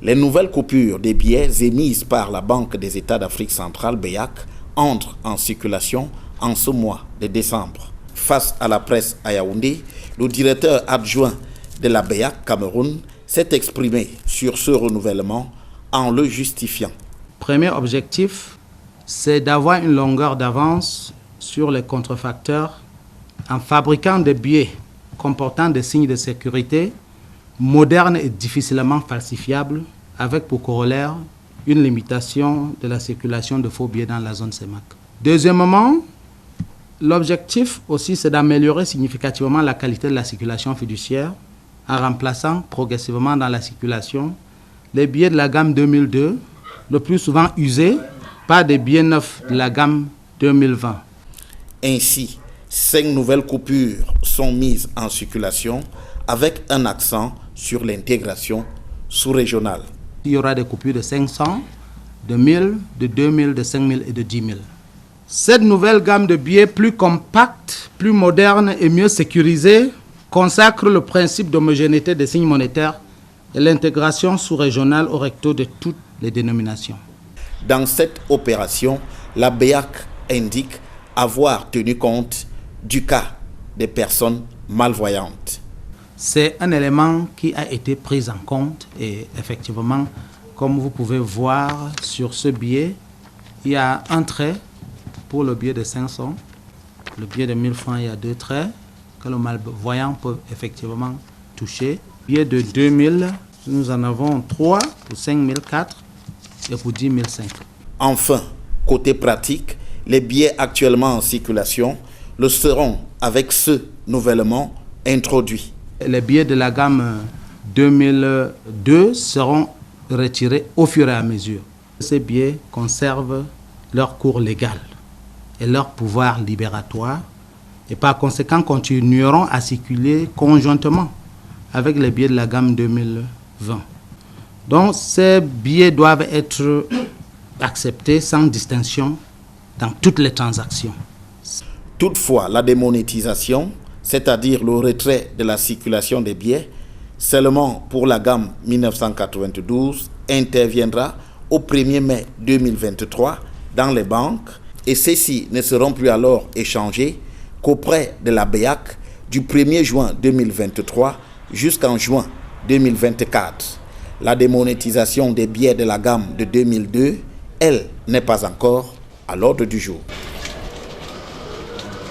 Les nouvelles coupures des billets émises par la Banque des États d'Afrique centrale, BEAC, entrent en circulation en ce mois de décembre. Face à la presse à Yaoundé, le directeur adjoint de la BEAC Cameroun s'est exprimé sur ce renouvellement en le justifiant. Premier objectif, c'est d'avoir une longueur d'avance sur les contrefacteurs en fabriquant des billets comportant des signes de sécurité modernes et difficilement falsifiables, avec pour corollaire une limitation de la circulation de faux billets dans la zone CEMAC. Deuxièmement, l'objectif aussi, c'est d'améliorer significativement la qualité de la circulation fiduciaire en remplaçant progressivement dans la circulation les billets de la gamme 2002, le plus souvent usés, par des billets neufs de la gamme 2020. Ainsi, 5 nouvelles coupures sont mises en circulation avec un accent sur l'intégration sous-régionale. Il y aura des coupures de 500, de 1000, de 2000, de 5000 et de 10 000. Cette nouvelle gamme de billets plus compacte, plus moderne et mieux sécurisée consacre le principe d'homogénéité des signes monétaires et l'intégration sous-régionale au recto de toutes les dénominations. Dans cette opération, la BEAC indique avoir tenu compte du cas des personnes malvoyantes. C'est un élément qui a été pris en compte et effectivement, comme vous pouvez voir sur ce billet, il y a un trait pour le billet de 500. Le billet de 1000 francs, il y a 2 traits que le malvoyant peut effectivement toucher. Le billet de 2000, nous en avons 3 pour 5000, 4 et pour 10 000, 5. Enfin, côté pratique, les billets actuellement en circulation le seront avec ceux nouvellement introduits. Les billets de la gamme 2002 seront retirés au fur et à mesure. Ces billets conservent leur cours légal et leur pouvoir libératoire et par conséquent continueront à circuler conjointement avec les billets de la gamme 2020. Donc ces billets doivent être acceptés sans distinction dans toutes les transactions. Toutefois, la démonétisation, c'est-à-dire le retrait de la circulation des billets, seulement pour la gamme 1992, interviendra au 1er mai 2023 dans les banques et ceux-ci ne seront plus alors échangés qu'auprès de la BEAC du 1er juin 2023 jusqu'en juin 2024. La démonétisation des billets de la gamme de 2002, elle, n'est pas encore à l'ordre du jour.